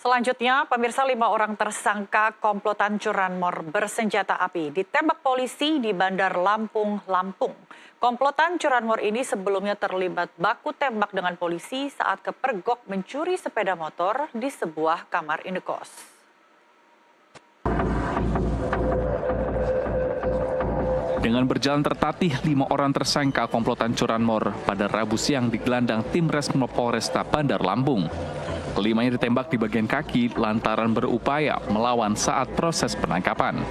Selanjutnya, pemirsa 5 orang tersangka komplotan curanmor bersenjata api ditembak polisi di Bandar Lampung, Lampung. Komplotan curanmor ini sebelumnya terlibat baku tembak dengan polisi saat kepergok mencuri sepeda motor di sebuah kamar indekos. Dengan berjalan tertatih, 5 orang tersangka komplotan curanmor pada Rabu siang digelandang tim Resmo Polresta Bandar Lampung. Kelimanya ditembak di bagian kaki lantaran berupaya melawan saat proses penangkapan.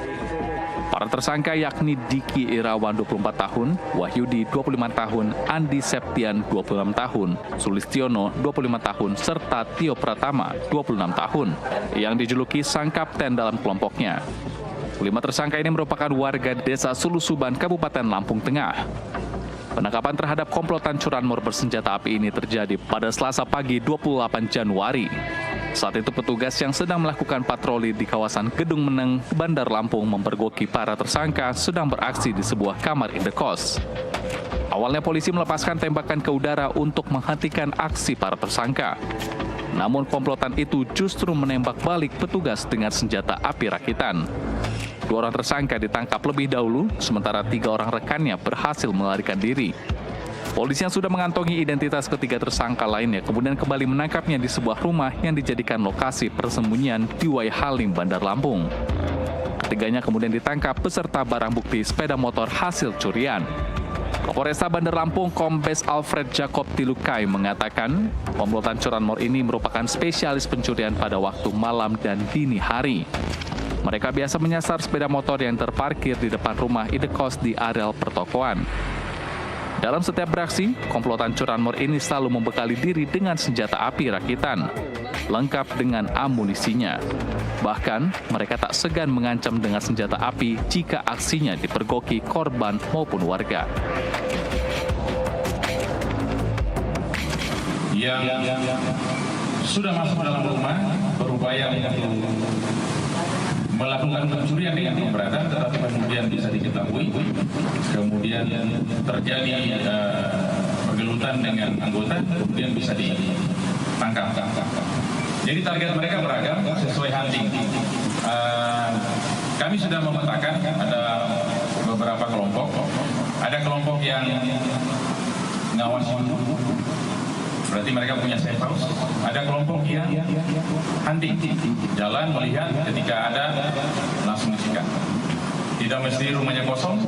Para tersangka yakni Diki Irawan 24 tahun, Wahyudi 25 tahun, Andi Septian 26 tahun, Sulistiono 25 tahun, serta Tio Pratama 26 tahun yang dijuluki sang kapten dalam kelompoknya. 5 tersangka ini merupakan warga Desa Sulusuban, Kabupaten Lampung Tengah. Penangkapan terhadap komplotan curanmor bersenjata api ini terjadi pada Selasa pagi 28 Januari. Saat itu petugas yang sedang melakukan patroli di kawasan Gedung Meneng, Bandar Lampung mempergoki para tersangka sedang beraksi di sebuah kamar indekos. Awalnya polisi melepaskan tembakan ke udara untuk menghentikan aksi para tersangka. Namun komplotan itu justru menembak balik petugas dengan senjata api rakitan. 2 orang tersangka ditangkap lebih dahulu, sementara 3 orang rekannya berhasil melarikan diri. Polisi yang sudah mengantongi identitas ketiga tersangka lainnya kemudian kembali menangkapnya di sebuah rumah yang dijadikan lokasi persembunyian di Wai Halim, Bandar Lampung. Ketiganya kemudian ditangkap beserta barang bukti sepeda motor hasil curian. Kapolresta Bandar Lampung Kombes Alfred Jacob Tilukai mengatakan komplotan curanmor ini merupakan spesialis pencurian pada waktu malam dan dini hari. Mereka biasa menyasar sepeda motor yang terparkir di depan rumah indekos di areal pertokoan. Dalam setiap beraksi, komplotan curanmor ini selalu membekali diri dengan senjata api rakitan, lengkap dengan amunisinya. Bahkan, mereka tak segan mengancam dengan senjata api jika aksinya dipergoki korban maupun warga. Yang sudah masuk dalam rumah berupaya untuk melakukan pencurian dengan pemberatan, tetapi kemudian bisa diketahui, kemudian terjadi pergelutan dengan anggota, kemudian bisa ditangkap. Jadi target mereka beragam sesuai hunting. Kami sudah memetakan ada beberapa kelompok. Ada kelompok yang ngawasi dulu, berarti mereka punya safe house. Ada kelompok yang hunting, jalan melihat ketika ada langsung disikat. Tidak mesti rumahnya kosong,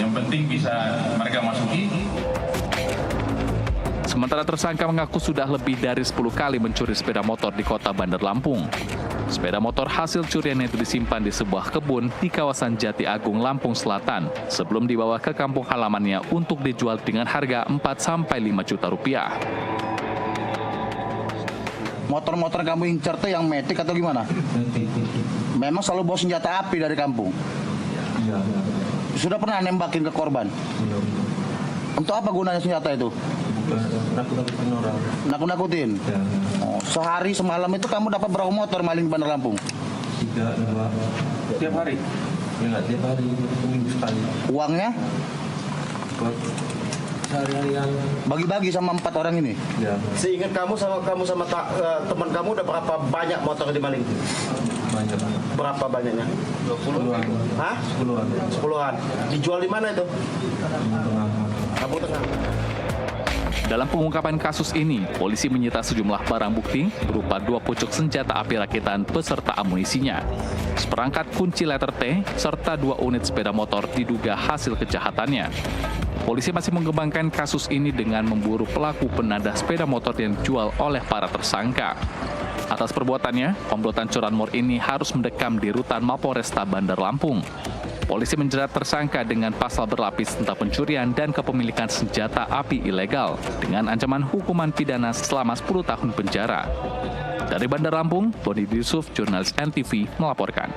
yang penting bisa mereka masuki. Sementara tersangka mengaku sudah lebih dari 10 kali mencuri sepeda motor di kota Bandar Lampung. Sepeda motor hasil curiannya itu disimpan di sebuah kebun di kawasan Jati Agung, Lampung Selatan, sebelum dibawa ke kampung halamannya untuk dijual dengan harga 4-5 juta rupiah. Motor-motor kamu incer tuh yang metik atau gimana? Memang selalu bawa senjata api dari kampung? Sudah pernah nembakin ke korban? Untuk apa gunanya senjata itu? Nakut-nakutin orang. Nakut-nakutin? Ya. Oh, sehari semalam itu kamu dapat berapa motor maling di Bandar Lampung? 3, 2. Tiap hari? Ya nggak tiap hari, seminggu sekali. Uangnya? Buat sehari-harian. Bagi-bagi sama 4 orang ini? Ya. Seingat kamu sama teman kamu udah berapa banyak motor dimaling? Banyak. Berapa banyaknya? 20-an. Hah? 10-an. 10-an. Dijual di mana itu? Tengah. Kampung Tengah. Dalam pengungkapan kasus ini, polisi menyita sejumlah barang bukti berupa 2 pucuk senjata api rakitan beserta amunisinya, seperangkat kunci letter T, serta 2 unit sepeda motor diduga hasil kejahatannya. Polisi masih mengembangkan kasus ini dengan memburu pelaku penadah sepeda motor yang dijual oleh para tersangka. Atas perbuatannya, komplotan curanmor ini harus mendekam di Rutan Mapolresta Bandar Lampung. Polisi menjerat tersangka dengan pasal berlapis tentang pencurian dan kepemilikan senjata api ilegal dengan ancaman hukuman pidana selama 10 tahun penjara. Dari Bandar Lampung, Boni Yusuf, jurnalis NTV, melaporkan.